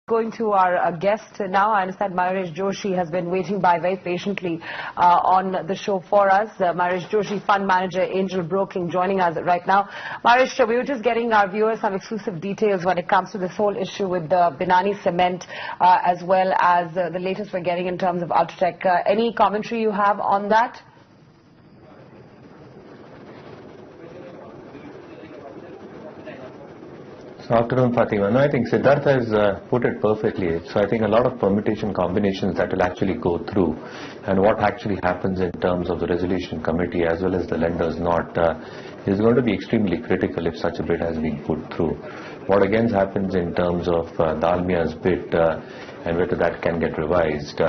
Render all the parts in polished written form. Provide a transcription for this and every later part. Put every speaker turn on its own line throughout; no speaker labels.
Going to our guest now. I understand Mayuresh Joshi has been waiting by very patiently on the show for us. Mayuresh Joshi, fund manager, Angelbroking, joining us right now. Mayuresh, we were just getting our viewers some exclusive details when it comes to this whole issue with the Binani cement, as well as the latest we're getting in terms of Ultratech. Any commentary you have on that?
Afternoon, Fatima. No, I think Siddharth has put it perfectly. So I think a lot of permutation combinations that will actually go through, and what actually happens in terms of the resolution committee as well as the lenders not is going to be extremely critical if such a bid has been put through. What again happens in terms of Dalmia's bid and whether that can get revised.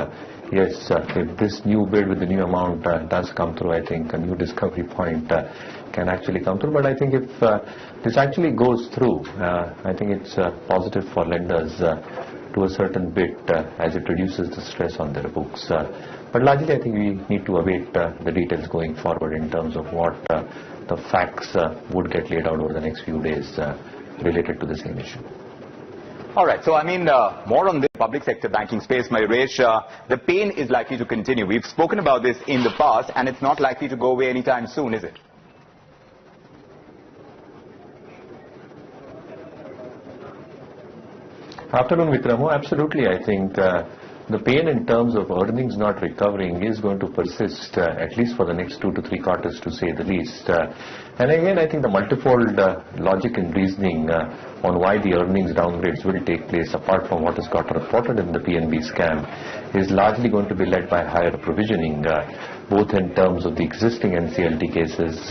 Yes, if this new bid with the new amount does come through, I think a new discovery point can actually come through. But I think if this actually goes through, I think it's positive for lenders to a certain bit as it reduces the stress on their books. But largely, I think we need to await the details going forward in terms of what the facts would get laid out over the next few days related to the same issue.
All right. So, I mean, more on the public sector banking space, Mayuresh, the pain is likely to continue. We've spoken about this in the past, and it's not likely to go away anytime soon, is it?
Afternoon, Vikramo. Absolutely, I think the pain in terms of earnings not recovering is going to persist at least for the next 2 to 3 quarters, to say the least. And again, I think the multifold logic and reasoning on why the earnings downgrades will take place, apart from what has got reported in the PNB scam, is largely going to be led by higher provisioning, both in terms of the existing NCLT cases,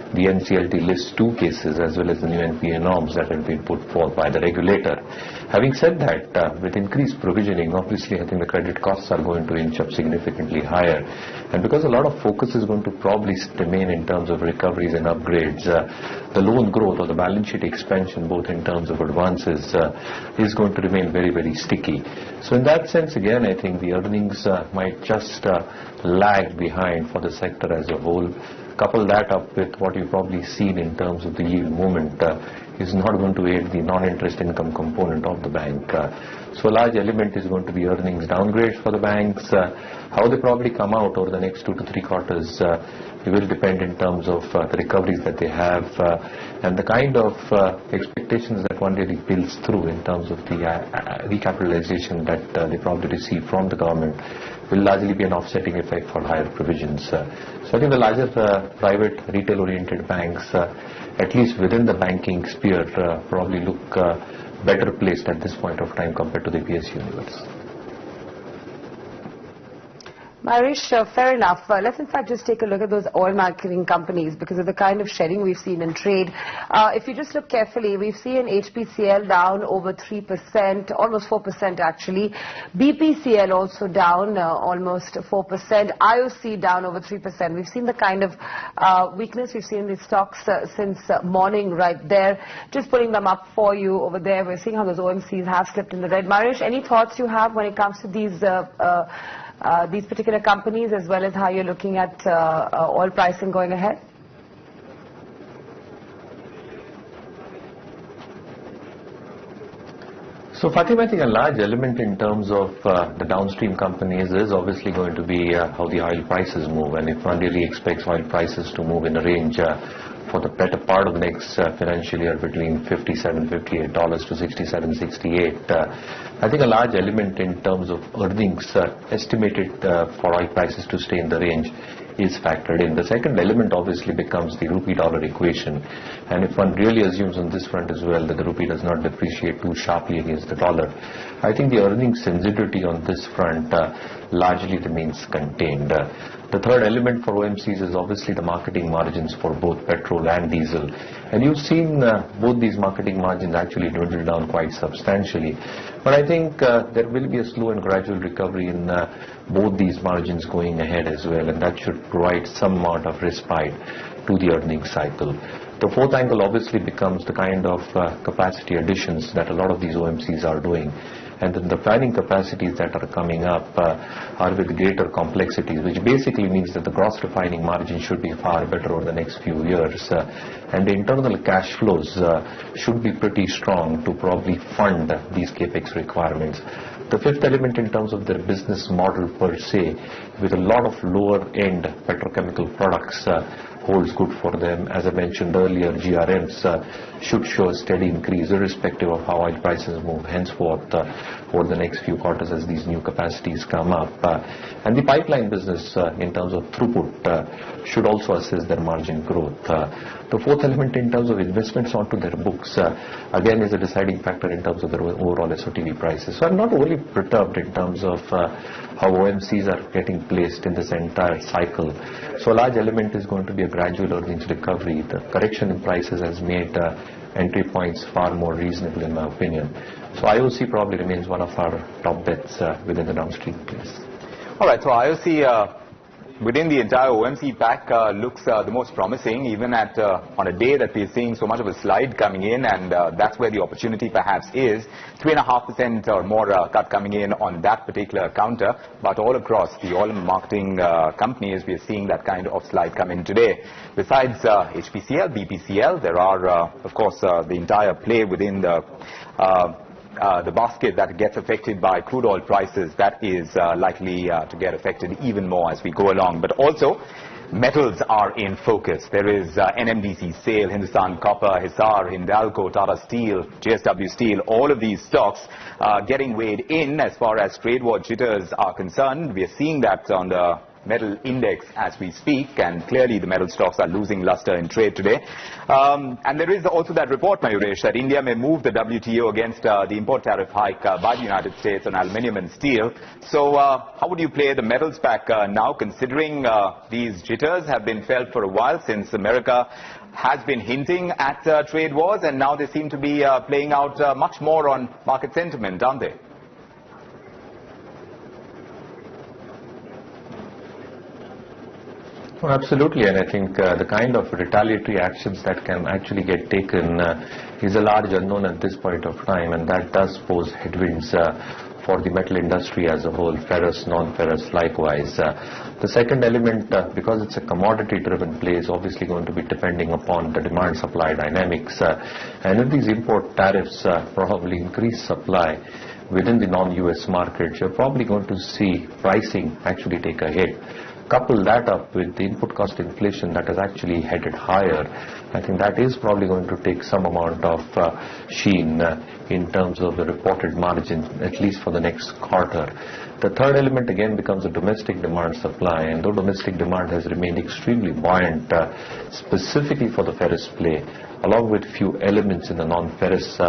the NCLT List 2 cases, as well as the new NPA norms that have been put forth by the regulator. Having said that, with increased provisioning, obviously I think the credit costs are going to inch up significantly higher. And because a lot of focus is going to probably remain in terms of recoveries and upgrades, the loan growth or the balance sheet expansion, both in terms of advances, is going to remain very, very sticky. So in that sense, again, I think the earnings might just lag behind for the sector as a whole. Couple that up with what you've probably seen in terms of the yield movement is not going to aid the non-interest income component of the bank. So a large element is going to be earnings downgrades for the banks. How they probably come out over the next 2 to 3 quarters it will depend in terms of the recoveries that they have and the kind of expectations that one really builds through in terms of the recapitalization that they probably receive from the government will largely be an offsetting effect for higher provisions. So I think the larger private retail-oriented banks, at least within the banking sphere, probably look better placed at this point of time compared to the PSU universe.
Mayuresh, fair enough. Let's in fact just take a look at those oil marketing companies because of the kind of shedding we've seen in trade. If you just look carefully, we've seen HPCL down over 3%, almost 4% actually. BPCL also down almost 4%. IOC down over 3%. We've seen the kind of weakness we've seen in these stocks since morning right there. Just putting them up for you over there. We're seeing how those OMCs have slipped in the red. Mayuresh, any thoughts you have when it comes to these particular companies, as well as how you're looking at oil pricing going ahead?
So Fatima, I think a large element in terms of the downstream companies is obviously going to be how the oil prices move, and if one really expects oil prices to move in a range for the better part of the next financial year between $57, $58 to $67, $68. I think a large element in terms of earnings estimated for oil prices to stay in the range is factored in. The second element obviously becomes the rupee-dollar equation. And if one really assumes on this front as well that the rupee does not depreciate too sharply against the dollar, I think the earnings sensitivity on this front largely remains contained. The third element for OMCs is obviously the marketing margins for both petrol and diesel. And you've seen both these marketing margins actually dwindle down quite substantially. But I think there will be a slow and gradual recovery in both these margins going ahead as well, and that should provide some amount of respite to the earnings cycle. The fourth angle obviously becomes the kind of capacity additions that a lot of these OMCs are doing. and then the planning capacities that are coming up are with greater complexities, which basically means that the gross refining margin should be far better over the next few years, and the internal cash flows should be pretty strong to probably fund these capex requirements. The fifth element in terms of their business model per se, with a lot of lower end petrochemical products, holds good for them. As I mentioned earlier, GRMs should show a steady increase irrespective of how oil prices move henceforth over the next few quarters as these new capacities come up. And the pipeline business in terms of throughput should also assist their margin growth. The fourth element in terms of investments onto their books again is a deciding factor in terms of their overall SOTV prices. So I'm not overly perturbed in terms of how OMCs are getting placed in this entire cycle. So a large element is going to be a gradual earnings recovery. The correction in prices has made entry points far more reasonable in my opinion. So IOC probably remains one of our top bets within the downstream place.
All right, so IOC within the entire OMC pack looks the most promising, even at on a day that we're seeing so much of a slide coming in, and that's where the opportunity perhaps is. 3.5% or more cut coming in on that particular counter, but all across the oil marketing companies, we are seeing that kind of slide come in today. Besides HPCL, BPCL, there are, of course, the entire play within the basket that gets affected by crude oil prices, that is likely to get affected even more as we go along. But also, metals are in focus. There is NMDC, SAIL, Hindustan Copper, Hisar, Hindalco, Tata Steel, JSW Steel, all of these stocks getting weighed in as far as trade war jitters are concerned. We are seeing that on the metal index as we speak, and clearly the metal stocks are losing luster in trade today. And there is also that report, Mayuresh, that India may move the WTO against the import tariff hike by the United States on aluminium and steel. So how would you play the metals pack now, considering these jitters have been felt for a while since America has been hinting at trade wars, and now they seem to be playing out much more on market sentiment, aren't they?
Oh, absolutely, and I think the kind of retaliatory actions that can actually get taken is a large unknown at this point of time, and that does pose headwinds for the metal industry as a whole, ferrous, non-ferrous likewise. The second element, because it's a commodity-driven play, is obviously going to be depending upon the demand-supply dynamics, and if these import tariffs probably increase supply within the non-US market, you're probably going to see pricing actually take a hit. Couple that up with the input cost inflation that has actually headed higher, I think that is probably going to take some amount of sheen in terms of the reported margin, at least for the next quarter. The third element again becomes a domestic demand supply, and though domestic demand has remained extremely buoyant, specifically for the ferrous play, along with few elements in the non-ferrous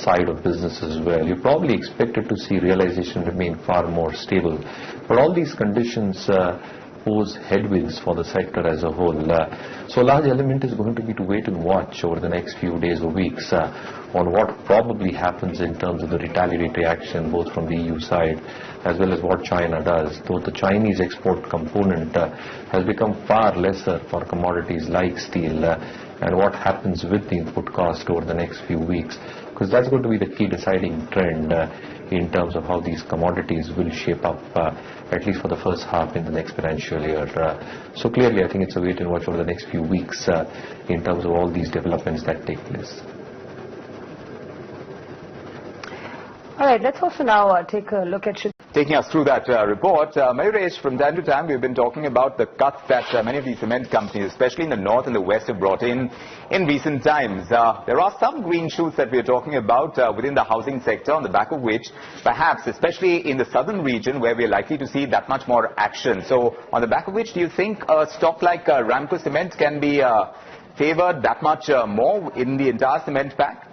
side of business as well, you probably expected to see realization remain far more stable. But all these conditions pose headwinds for the sector as a whole. So a large element is going to be to wait and watch over the next few days or weeks on what probably happens in terms of the retaliatory action both from the EU side as well as what China does. Though the Chinese export component has become far lesser for commodities like steel, and what happens with the input cost over the next few weeks, because that's going to be the key deciding trend in terms of how these commodities will shape up, at least for the first half in the next financial year. So clearly, I think it's a wait and watch over the next few weeks in terms of all these developments that take place.
All right, let's also now take a look at...
Taking us through that report, Mayuresh, from time to time we've been talking about the cuts that many of these cement companies, especially in the north and the west, have brought in recent times. There are some green shoots that we're talking about within the housing sector, on the back of which perhaps, especially in the southern region where we're likely to see that much more action. So on the back of which, do you think a stock like Ramco Cement can be favored that much more in the entire cement pack?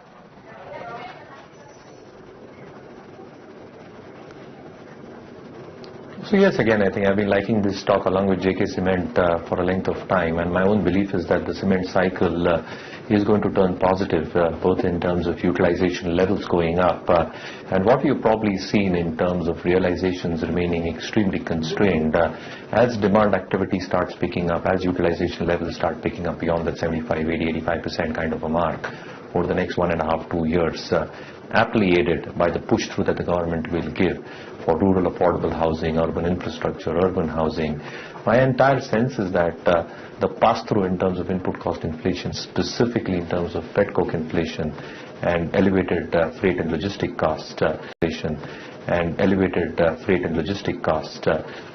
So yes, again, I think I've been liking this stock along with JK Cement for a length of time, and my own belief is that the cement cycle is going to turn positive, both in terms of utilization levels going up, and what you've probably seen in terms of realizations remaining extremely constrained. As demand activity starts picking up, as utilization levels start picking up beyond that 75, 80, 85% kind of a mark over the next 1.5 to 2 years, aptly aided by the push through that the government will give for rural affordable housing, urban infrastructure, urban housing. My entire sense is that the pass-through in terms of input cost inflation, specifically in terms of petcoke inflation and elevated freight and logistic cost inflation,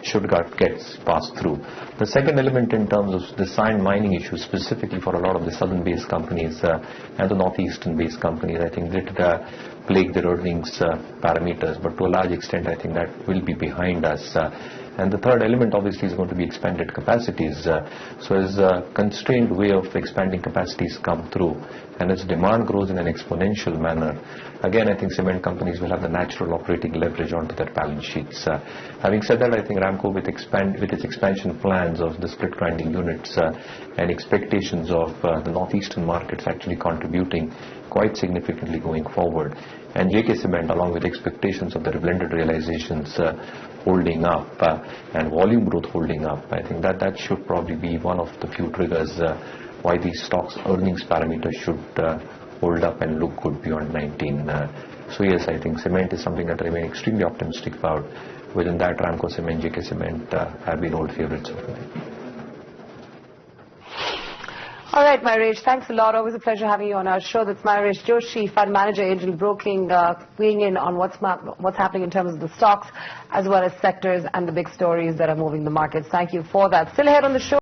should get passed through. The second element in terms of the sand mining issue, specifically for a lot of the southern-based companies and the northeastern-based companies, I think that plague their earnings parameters, but to a large extent I think that will be behind us. And the third element obviously is going to be expanded capacities. So as a constrained way of expanding capacities come through and as demand grows in an exponential manner, again I think cement companies will have the natural operating leverage onto their balance sheets. Having said that, I think Ramco with its expansion plans of the split grinding units and expectations of the northeastern markets actually contributing quite significantly going forward, and JK Cement along with expectations of their blended realizations holding up and volume growth holding up, I think that should probably be one of the few triggers why these stocks earnings parameters should hold up and look good beyond 19. So yes, I think cement is something that I remain extremely optimistic about. Within that, Ramco Cement, JK Cement have been old favorites of mine.
All right, Mahesh, thanks a lot. Always a pleasure having you on our show. That's Mahesh Joshi, Fund Manager, Angelbroking, weighing in on what's happening in terms of the stocks as well as sectors and the big stories that are moving the markets. Thank you for that. Still ahead on the show.